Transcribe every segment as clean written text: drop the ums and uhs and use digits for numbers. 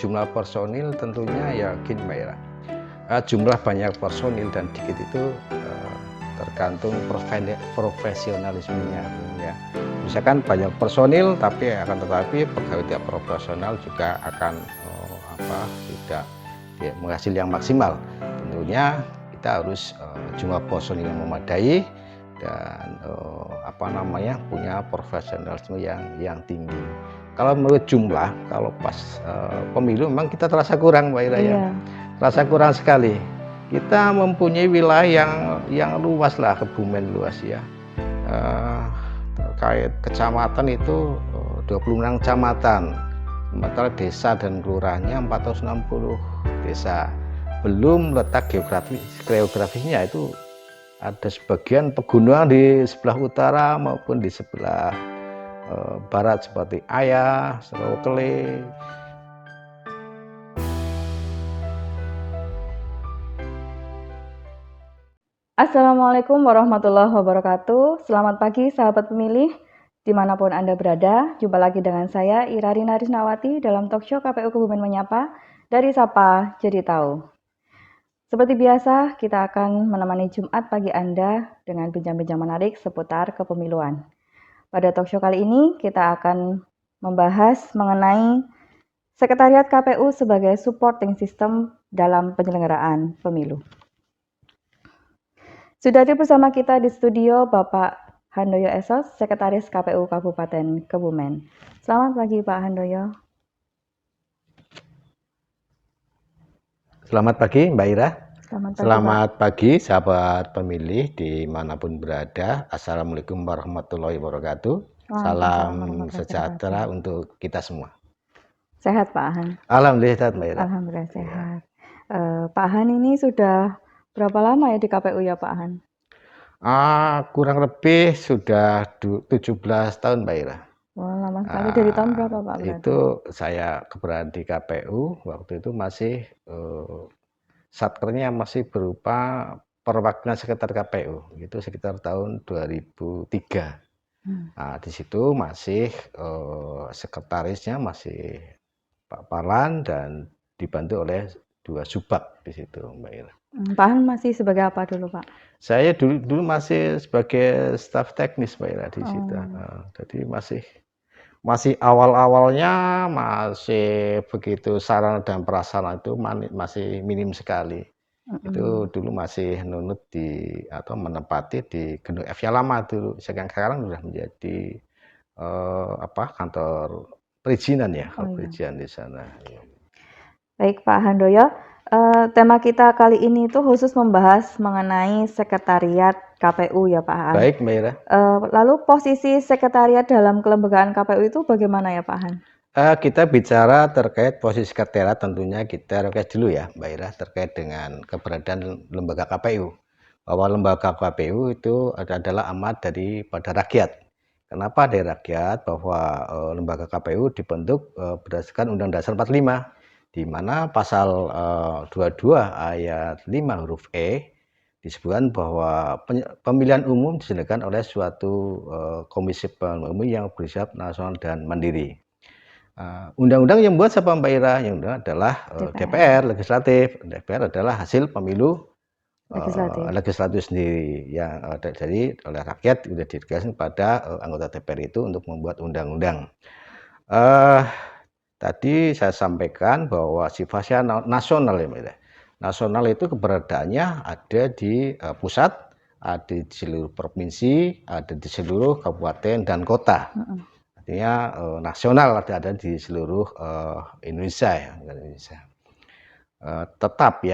jumlah personil tentunya ya gini Mbak Ira, jumlah banyak personil dan dikit itu tergantung profesionalismenya ya. Misalkan banyak personil akan tetapi pegawai tidak profesional juga akan tidak menghasil yang maksimal. Tentunya kita harus jumlah personil yang memadai dan punya profesionalisme yang tinggi. Kalau menurut jumlah, kalau pas pemilu memang kita terasa kurang Mbak Ira ya. Terasa kurang sekali. Kita mempunyai wilayah yang luas lah, Kebumen luas ya. Terkait kecamatan itu 26 kecamatan. Sementara desa dan kelurahannya 460 desa. Belum letak geografisnya itu ada sebagian pegunungan di sebelah utara maupun di sebelah barat seperti Ayah, Serokele. Assalamualaikum warahmatullahi wabarakatuh. Selamat pagi sahabat pemilih dimanapun Anda berada. Jumpa lagi dengan saya Ira Rina Risnawati dalam talkshow KPU Kebumen Menyapa dari Sapa Jadi Tahu. Seperti biasa, kita akan menemani Jumat pagi Anda dengan bincang-bincang menarik seputar kepemiluan. Pada talkshow kali ini, kita akan membahas mengenai Sekretariat KPU sebagai supporting system dalam penyelenggaraan pemilu. Sudah hadir bersama kita di studio Bapak Handoyo Esos, Sekretaris KPU Kabupaten Kebumen. Selamat pagi Pak Handoyo. Selamat pagi Mbak Ira. Selamat pagi sahabat pemilih dimanapun berada. Assalamualaikum warahmatullahi wabarakatuh. Salam sejahtera untuk kita semua. Sehat Pak Han? Alhamdulillah sehat Mbak Ira. Alhamdulillah sehat. Pak Han ini sudah berapa lama ya di KPU ya Pak Han? Kurang lebih sudah 17 tahun Mbak Ira. Wah, lama sekali. Dari tahun berapa Pak? Itu saya keberadaan di KPU waktu itu masih satkernya masih berupa perwakilan sekretaris KPU, itu sekitar tahun 2003. Nah, di situ masih sekretarisnya masih Pak Parlan dan dibantu oleh 2 subak di situ Mbak Ira. Pak Han masih sebagai apa dulu Pak? Saya dulu masih sebagai staf teknis Mbak Ira di situ. Jadi masih awal-awalnya masih begitu sarana dan prasarana itu masih minim sekali. Itu dulu masih nunut menempati di gedung F yang lama dulu. Sekarang sudah menjadi kantor perizinan ya, perizinan di sana. Baik Pak Handoyo, tema kita kali ini itu khusus membahas mengenai sekretariat KPU ya Pak Han. Baik Mbak Ira. Lalu posisi sekretariat dalam kelembagaan KPU itu bagaimana ya Pak Han? Kita bicara terkait posisi sekretariat, tentunya kita rekes dulu ya Mbak Ira terkait dengan keberadaan lembaga KPU. Bahwa lembaga KPU itu adalah amat daripada rakyat. Kenapa dari rakyat? Bahwa lembaga KPU dibentuk berdasarkan Undang-Undang Dasar 45, di mana pasal 22 ayat 5 huruf E disebutkan bahwa pemilihan umum diselenggarakan oleh suatu komisi pemilihan umum yang bersifat nasional dan mandiri. Undang-undang yang buat siapa Mbak Ira? Yang adalah DPR, legislatif. DPR adalah hasil pemilu legislatif sendiri yang jadi oleh rakyat sudah didegasikan pada anggota DPR itu untuk membuat undang-undang. Tadi saya sampaikan bahwa sifatnya nasional ya Mbak Ira. Nasional itu keberadaannya ada di pusat, ada di seluruh provinsi, ada di seluruh kabupaten dan kota. Artinya nasional ada di seluruh Indonesia ya. Tetap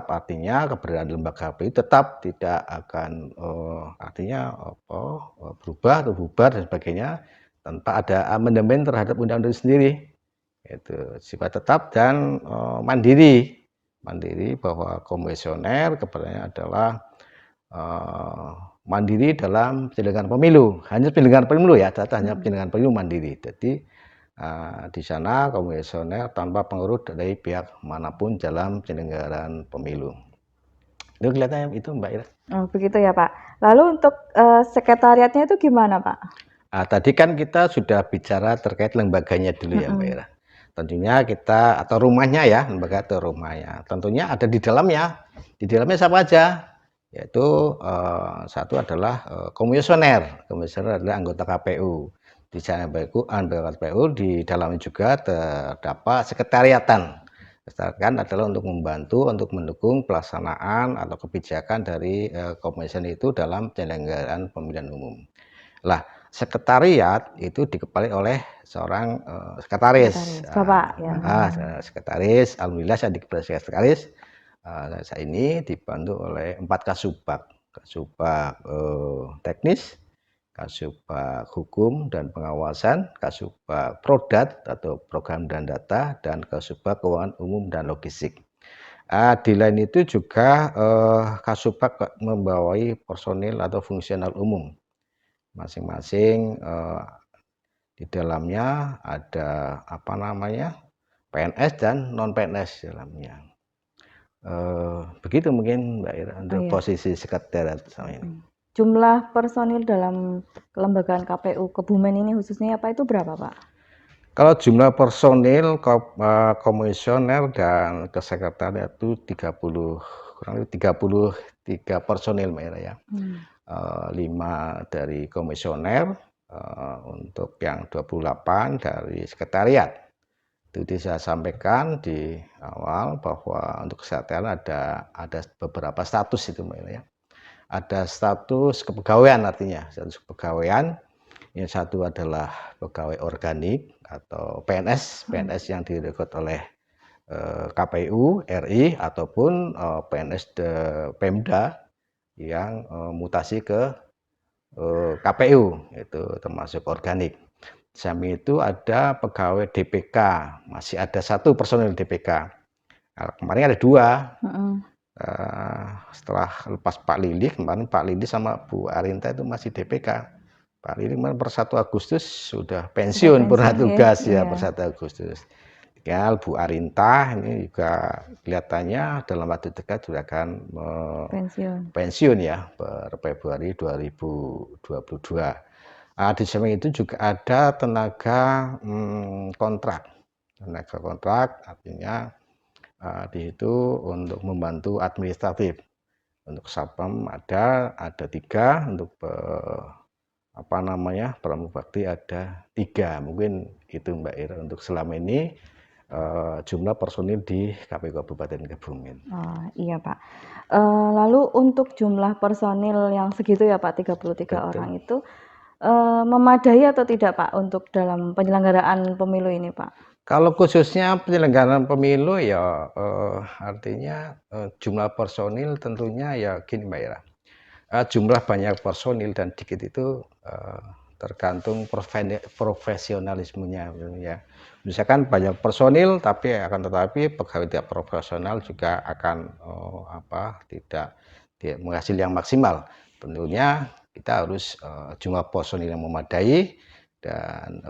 artinya keberadaan lembaga KPU tetap tidak akan berubah atau bubar dan sebagainya tanpa ada amandemen terhadap undang-undang sendiri. Itu sifat tetap dan mandiri bahwa komisioner keberadaannya adalah mandiri dalam penyelenggaraan pemilu, hanya penyelenggaraan pemilu ya, hanya penyelenggaraan pemilu mandiri. Jadi di sana komisioner tanpa pengaruh dari pihak manapun dalam penyelenggaraan pemilu. Itu kelihatannya itu Mbak Ira. Oh, begitu ya Pak. Lalu untuk sekretariatnya itu gimana Pak? Tadi kan kita sudah bicara terkait lembaganya dulu ya Mbak Ira. Tentunya kita atau rumahnya ya, lembaga atau rumahnya. Tentunya ada di dalamnya. Di dalamnya siapa aja? Yaitu satu adalah komisioner. Komisioner adalah anggota KPU. Di sana anggota KPU di dalamnya juga terdapat sekretariatan. Sekretariatan adalah untuk membantu, untuk mendukung pelaksanaan atau kebijakan dari komisioner itu dalam penyelenggaraan pemilihan umum. Lah, sekretariat itu dikepalai oleh seorang sekretaris. Bapak ya. Sekretaris, alhamdulillah saya dikepalai sekretaris. Saya ini dibantu oleh 4 kasubag. Kasubag teknis, kasubag hukum dan pengawasan, kasubag prodat atau program dan data, dan kasubag keuangan umum dan logistik. Di lain itu juga kasubag membawai personil atau fungsional umum. Masing-masing di dalamnya ada apa namanya, PNS dan non PNS dalamnya. Begitu mungkin Mbak Ira untuk posisi sekretariat sama ini. Jumlah personil dalam kelembagaan KPU Kebumen ini khususnya apa itu berapa, Pak? Kalau jumlah personil komisioner dan kesekretariat itu kurang lebih 33 personil Mbak Ira ya. 5 dari komisioner, untuk yang 28 dari sekretariat. Itu saya sampaikan di awal bahwa untuk kesehatan ada beberapa status itu Mbak Ira ya. Ada status kepegawaian, artinya status kepegawaian. Yang satu adalah pegawai organik atau PNS yang direkrut oleh KPU RI ataupun PNS Pemda yang mutasi ke KPU, itu termasuk organik. Samping itu ada pegawai DPK, masih ada 1 personil DPK. Kemarin ada 2. Setelah lepas Pak Lili, kemarin Pak Lili sama Bu Arinta itu masih DPK. Pak Lili kemarin per 1 Agustus sudah pensiun purna tugas ya, per 1 Agustus. Tinggal Bu Arinta ini juga kelihatannya dalam waktu dekat juga akan pensiun ya per Februari 2022. Di samping itu juga ada tenaga kontrak. Tenaga kontrak artinya di situ untuk membantu administratif. Untuk Satpam ada 3, untuk apa namanya, Pramubakti ada 3. Mungkin itu Mbak Ira untuk selama ini jumlah personil di KPU Kabupaten Kebumen. Oh, iya Pak. Lalu untuk jumlah personil yang segitu ya Pak, 33 orang itu memadai atau tidak Pak untuk dalam penyelenggaraan pemilu ini Pak? Kalau khususnya penyelenggaraan pemilu ya artinya jumlah personil tentunya ya gini Mbak Ira. Jumlah banyak personil dan dikit itu tergantung profesionalismenya ya. Misalkan banyak personil tapi pegawai tidak profesional juga akan tidak menghasil yang maksimal. Tentunya kita harus jumlah personil yang memadai dan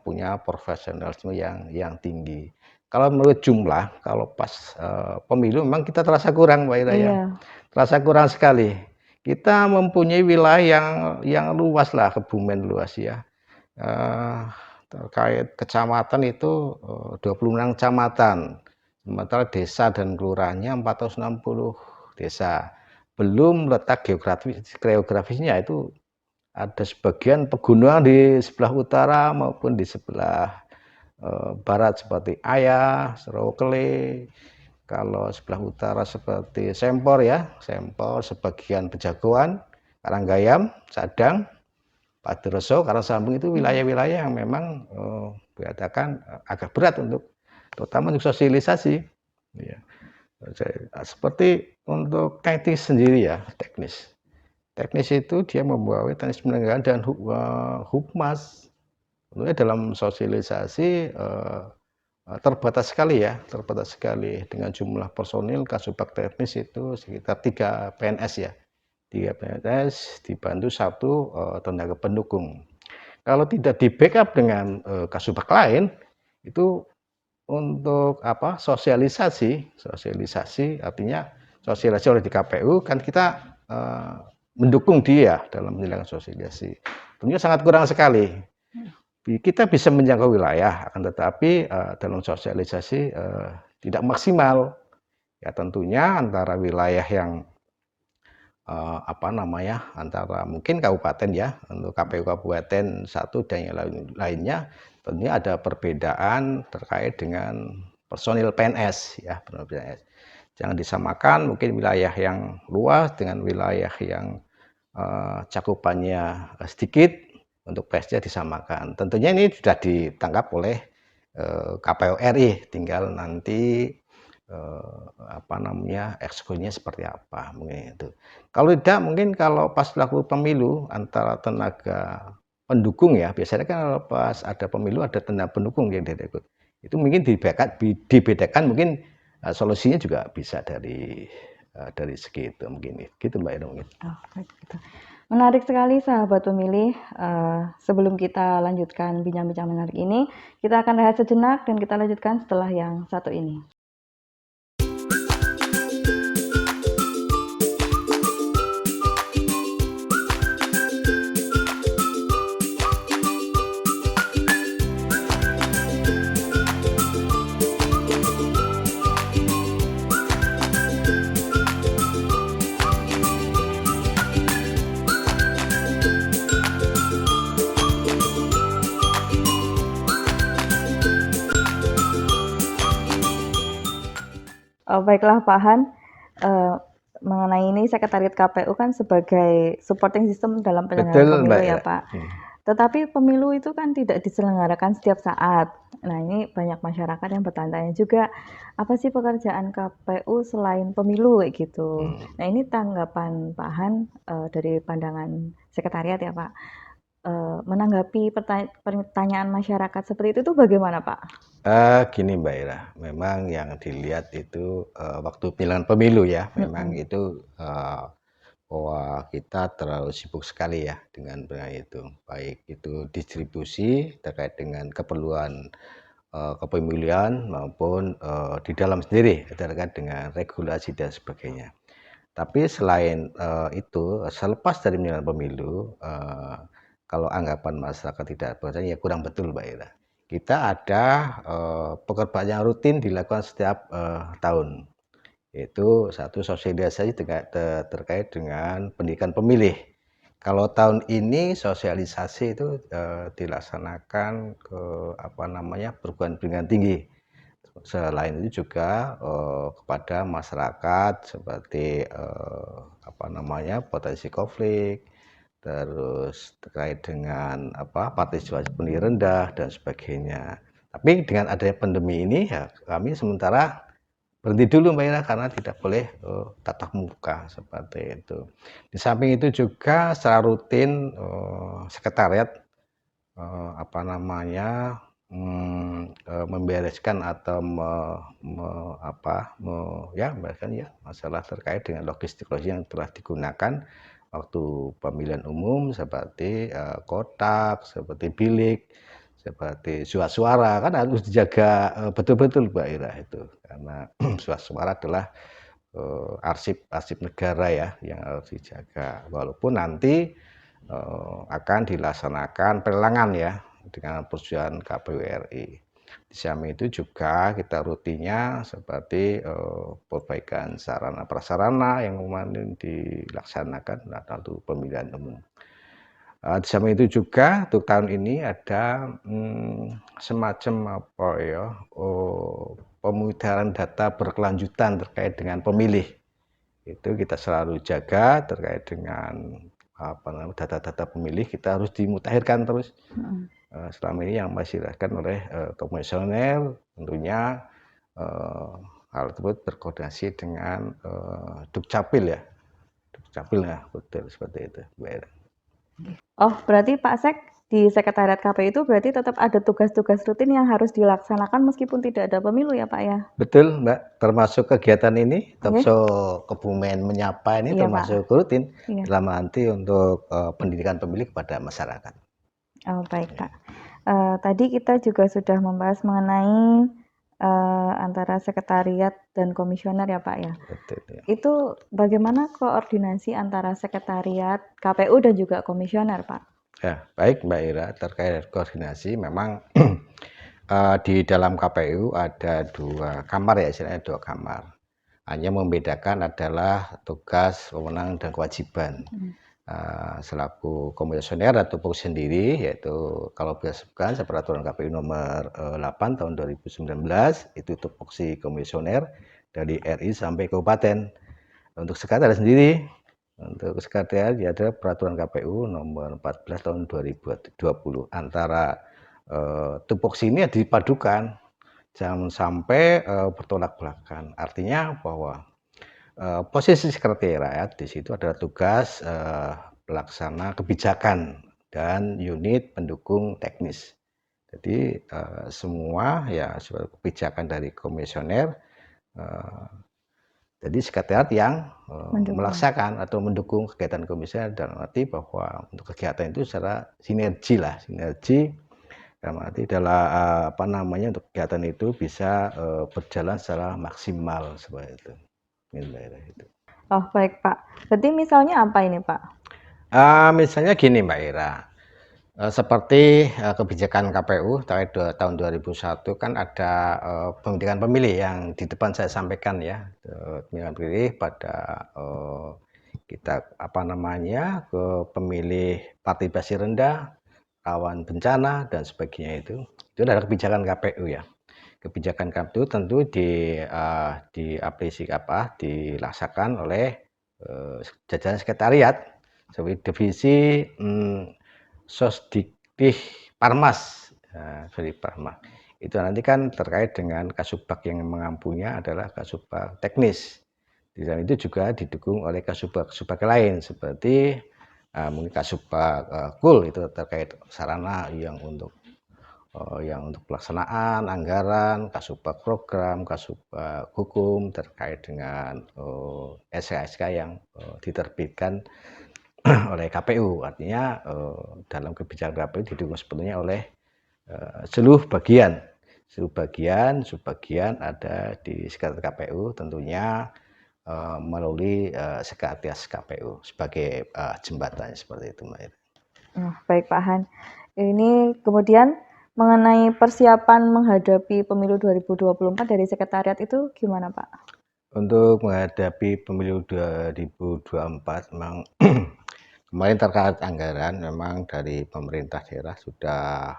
punya profesionalisme yang tinggi. Kalau menurut jumlah, kalau pas pemilu memang kita terasa kurang Mbak Ira ya. Terasa kurang sekali. Kita mempunyai wilayah yang luas lah, Kebumen luas ya. Terkait kecamatan itu 26 kecamatan. Sementara desa dan kelurahannya 460 desa. Belum letak geografisnya itu ada sebagian pegunungan di sebelah utara maupun di sebelah barat seperti Ayah, Serokele. Kalau sebelah utara seperti Sempor ya, Sempor, sebagian Pejagoan, Karanggayam, Sadang, Padereso, Karangsambung itu wilayah-wilayah yang memang dikatakan agak berat terutama untuk sosialisasi. Ya. Seperti untuk teknis sendiri ya, teknis. Teknis itu dia membawa teknis penyelenggaraan dan Hukmas. Tentunya dalam sosialisasi terbatas sekali dengan jumlah personil kasubag teknis itu sekitar 3 PNS ya. 3 PNS dibantu 1 tenaga pendukung. Kalau tidak di backup dengan kasubag lain itu untuk sosialisasi artinya sosialisasi oleh di KPU kan kita mendukung dia dalam penyelenggaraan sosialisasi. Tentunya sangat kurang sekali. kita bisa menjangkau wilayah, akan tetapi dalam sosialisasi tidak maksimal. Ya tentunya antara wilayah yang apa namanya, antara mungkin kabupaten ya, untuk KPU kabupaten satu dan yang lainnya, tentunya ada perbedaan terkait dengan personil PNS ya, personil PNS. Jangan disamakan mungkin wilayah yang luas dengan wilayah yang cakupannya sedikit, untuk PNS-nya disamakan. Tentunya ini sudah ditangkap oleh KPU RI, tinggal nanti apa namanya, eksekusinya seperti apa mungkin itu. Kalau tidak mungkin kalau pas waktu pemilu antara tenaga pendukung ya, biasanya kan kalau pas ada pemilu ada tenaga pendukung yang ikut. Itu mungkin dibedakan mungkin solusinya juga bisa dari segi itu mungkin gitu Mbak Ira mungkin. Oh, baik gitu. Menarik sekali sahabat pemilih. Sebelum kita lanjutkan bincang-bincang menarik ini, kita akan rehat sejenak dan kita lanjutkan setelah yang satu ini. Baiklah Pak Han, mengenai ini Sekretariat KPU kan sebagai supporting system dalam penyelenggaraan Betul pemilu Mbak ya Ira. Pak. Tetapi pemilu itu kan tidak diselenggarakan setiap saat. Nah ini banyak masyarakat yang bertanya juga, apa sih pekerjaan KPU selain pemilu kayak gitu. Nah ini tanggapan Pak Han dari pandangan Sekretariat ya Pak. Menanggapi pertanyaan masyarakat seperti itu tuh bagaimana Pak? Gini Mbak Ira, memang yang dilihat itu waktu pilihan pemilu ya, memang itu bahwa kita terlalu sibuk sekali ya dengan itu, baik itu distribusi terkait dengan keperluan kepemilian maupun di dalam sendiri terkait dengan regulasi dan sebagainya. Tapi selain itu, selepas dari penyelenggaraan pemilu, kalau anggapan masyarakat tidak percaya ya kurang betul Mbak Ira. Kita ada pekerjaan yang rutin dilakukan setiap tahun, yaitu satu sosialisasi terkait dengan pendidikan pemilih. Kalau tahun ini sosialisasi itu dilaksanakan ke apa namanya, perguruan pendidikan tinggi. Selain itu juga kepada masyarakat seperti apa namanya, potensi konflik, terus terkait dengan apa, partisipasi pemilih rendah dan sebagainya. Tapi dengan adanya pandemi ini ya kami sementara berhenti dulu Mbak Ira karena tidak boleh tatap muka seperti itu. Di samping itu juga secara rutin sekretariat apa namanya, membereskan atau membereskan ya masalah terkait dengan logistik yang telah digunakan waktu pemilihan umum seperti kotak, seperti bilik, seperti surat suara kan harus dijaga betul-betul Mbak Ira itu karena surat suara adalah arsip negara ya yang harus dijaga walaupun nanti akan dilaksanakan pelelangan ya dengan persetujuan KPU RI. Di samping itu juga kita rutinnya seperti perbaikan sarana prasarana yang kemarin dilaksanakan waktu pemilihan umum. Di samping itu juga untuk tahun ini ada semacam apa ya, pemutaran data berkelanjutan terkait dengan pemilih. Itu kita selalu jaga terkait dengan apa namanya, data-data pemilih kita harus dimutakhirkan terus. Selama ini yang masih dilakukan oleh komisioner tentunya hal tersebut berkoordinasi dengan Dukcapil ya. Dukcapil ya, betul seperti itu, Mbak Ira. Oh, berarti Pak Sek di Sekretariat KPU itu berarti tetap ada tugas-tugas rutin yang harus dilaksanakan meskipun tidak ada pemilu ya Pak ya? Betul Mbak, termasuk kegiatan ini, Talkshow Kebumen Menyapa ini Iya, termasuk Pak. rutin Iya. dalam arti untuk pendidikan pemilih kepada masyarakat. Oh, baik Pak. Tadi kita juga sudah membahas mengenai antara sekretariat dan komisioner ya Pak ya. Betul, ya. Itu bagaimana koordinasi antara sekretariat KPU dan juga komisioner Pak? Ya, baik Mbak Ira, terkait koordinasi memang di dalam KPU ada 2 kamar ya, istilahnya 2 kamar. Hanya membedakan adalah tugas, wewenang, dan kewajiban. Selaku komisioner atau tupoksi sendiri, yaitu kalau berdasarkan peraturan KPU nomor 8 tahun 2019, itu tupoksi komisioner dari RI sampai kabupaten. Untuk sekretariat sendiri, untuk sekretariat ya ada peraturan KPU nomor 14 tahun 2020. Antara tupoksi ini dipadukan, jangan sampai bertolak belakang. Artinya bahwa posisi sekretariat di situ adalah tugas pelaksana kebijakan dan unit pendukung teknis. Jadi semua ya kebijakan dari komisioner, jadi sekretariat yang melaksanakan atau mendukung kegiatan komisioner, dalam arti bahwa untuk kegiatan itu secara sinergi dalam arti apa namanya, untuk kegiatan itu bisa berjalan secara maksimal seperti itu. Itu. Oh baik Pak, berarti misalnya apa ini Pak? Misalnya gini Mbak Ira, seperti kebijakan KPU tahun 2001 kan ada pemilihan pemilih yang di depan saya sampaikan ya, pemilihan pemilih pada kita apa namanya, ke pemilih partisipasi rendah, rawan bencana dan sebagainya itu adalah kebijakan KPU ya. Kebijakan KPU tentu dilaksanakan oleh jajaran sekretariat seperti divisi Sosdikdih Parmas, Parmas. Itu nanti kan terkait dengan Kasubag yang mengampunya adalah Kasubag teknis. Di dalam itu juga didukung oleh Kasubag lain seperti mungkin Kasubag Kul, itu terkait sarana yang untuk pelaksanaan anggaran, Kasubag program, Kasubag hukum terkait dengan SK-SK yang diterbitkan oleh KPU. Artinya dalam kebijakan KPU didukung sepenuhnya oleh seluruh bagian, subbagian ada di sekretariat KPU, tentunya melalui sekretariat KPU sebagai jembatannya, seperti itu Mbak Ira. Baik Pak Han, ini kemudian mengenai persiapan menghadapi pemilu 2024 dari sekretariat itu gimana Pak? Untuk menghadapi pemilu 2024 memang kemarin terkait anggaran, memang dari pemerintah daerah sudah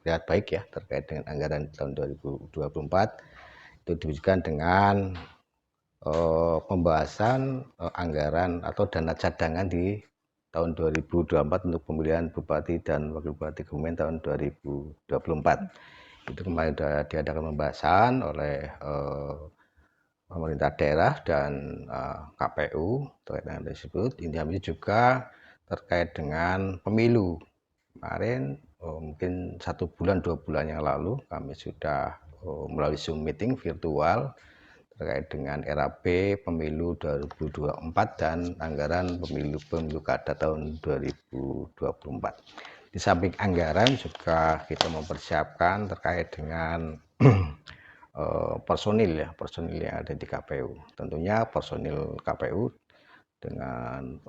lihat baik ya terkait dengan anggaran tahun 2024, itu diwujudkan dengan pembahasan anggaran atau dana cadangan di tahun 2024 untuk pemilihan bupati dan wakil bupati Kebumen tahun 2024. Itu kemarin sudah diadakan pembahasan oleh pemerintah daerah dan KPU terkait dengan tersebut. Ini juga terkait dengan pemilu. Kemarin mungkin 1 bulan 2 bulan yang lalu kami sudah melalui Zoom meeting virtual terkait dengan RAP pemilu 2024 dan anggaran pemilu kada tahun 2024. Di samping anggaran juga kita mempersiapkan terkait dengan personil yang ada di KPU. Tentunya personil KPU dengan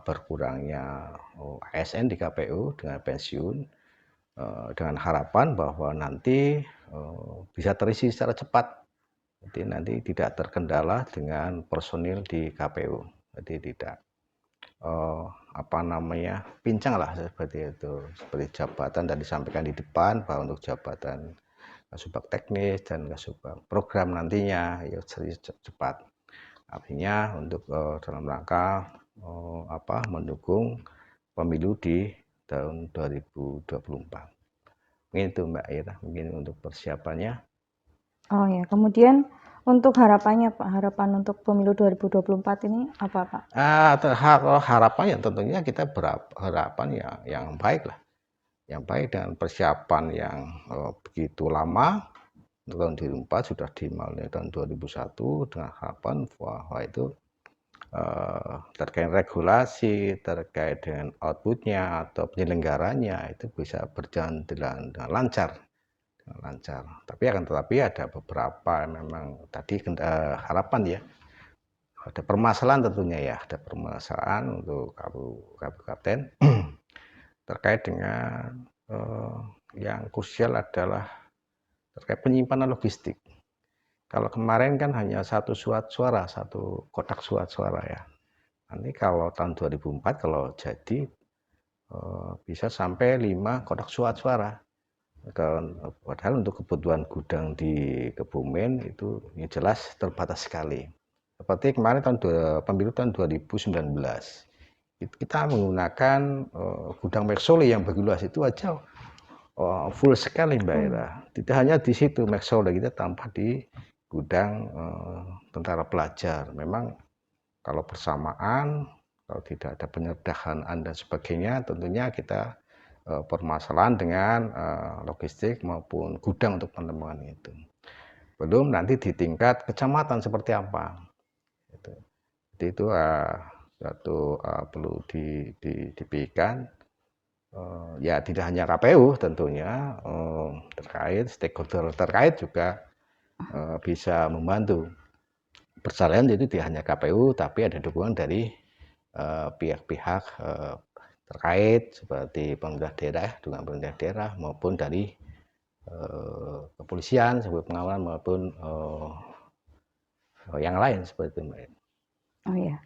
berkurangnya ASN di KPU dengan pensiun, dengan harapan bahwa nanti bisa terisi secara cepat. Jadi nanti tidak terkendala dengan personil di KPU. Jadi tidak pincang lah seperti itu. Seperti jabatan tadi disampaikan di depan bahwa untuk jabatan Kasubag teknis dan Kasubag program nantinya ya cepat. Artinya untuk dalam rangka mendukung pemilu di tahun 2024. Mungkin itu Mbak Ira, mungkin untuk persiapannya. Oh ya, kemudian untuk harapannya Pak, harapan untuk pemilu 2024 ini apa Pak? Harapannya tentunya kita berharapan yang baik lah. Yang baik dengan persiapan yang begitu lama, tahun 2004 sudah dimulai tahun 2001 dengan harapan bahwa itu terkait regulasi, terkait dengan outputnya atau penyelenggaranya itu bisa berjalan dengan lancar. Tapi akan tetapi ada beberapa memang tadi harapan ya, ada permasalahan tentunya ya, ada permasalahan untuk kabupaten terkait dengan yang krusial adalah terkait penyimpanan logistik. Kalau kemarin kan hanya satu surat suara, satu kotak surat suara ya. Nanti kalau tahun 2004 kalau jadi bisa sampai 5 kotak surat suara. Padahal untuk kebutuhan gudang di Kebumen itu ya jelas terbatas sekali. Seperti kemarin pemilu tahun 2019, kita menggunakan gudang Maxole yang berluas itu aja full sekali Mbak Ira. Tidak hanya di situ Maxole, kita tambah di gudang tentara pelajar. Memang kalau bersamaan, kalau tidak ada penyerdahan dan sebagainya, tentunya kita permasalahan dengan logistik maupun gudang untuk penampungan itu. Belum nanti di tingkat kecamatan seperti apa. Jadi itu satu perlu dipikirkan. Ya tidak hanya KPU tentunya, terkait stakeholder terkait juga bisa membantu. Persalinan itu tidak hanya KPU, tapi ada dukungan dari pihak-pihak terkait seperti pemerintah daerah, dukungan pemerintah daerah maupun dari kepolisian sebagai pengawalan maupun yang lain seperti itu. Oh iya,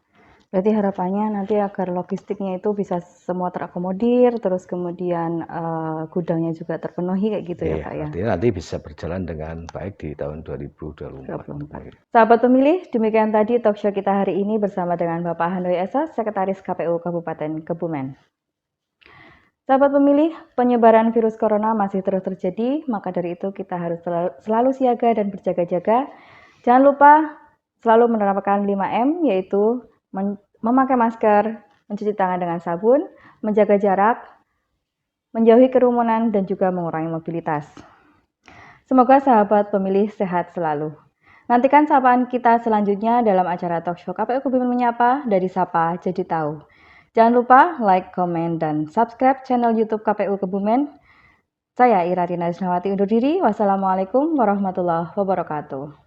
berarti harapannya nanti agar logistiknya itu bisa semua terakomodir, terus kemudian gudangnya juga terpenuhi kayak gitu ya Pak ya. Artinya nanti bisa berjalan dengan baik di tahun 2024. Sahabat pemilih, demikian tadi talkshow kita hari ini bersama dengan Bapak Handoyo Esa, Sekretaris KPU Kabupaten Kebumen. Sahabat pemilih, penyebaran virus corona masih terus terjadi, maka dari itu kita harus selalu siaga dan berjaga-jaga. Jangan lupa selalu menerapkan 5M, yaitu memakai masker, mencuci tangan dengan sabun, menjaga jarak, menjauhi kerumunan, dan juga mengurangi mobilitas. Semoga sahabat pemilih sehat selalu. Nantikan sapaan kita selanjutnya dalam acara talkshow KPU Kebumen Menyapa dari Sapa Jadi Tahu. Jangan lupa like, komen, dan subscribe channel YouTube KPU Kebumen. Saya Ira Rina Risnawati undur diri. Wassalamualaikum warahmatullahi wabarakatuh.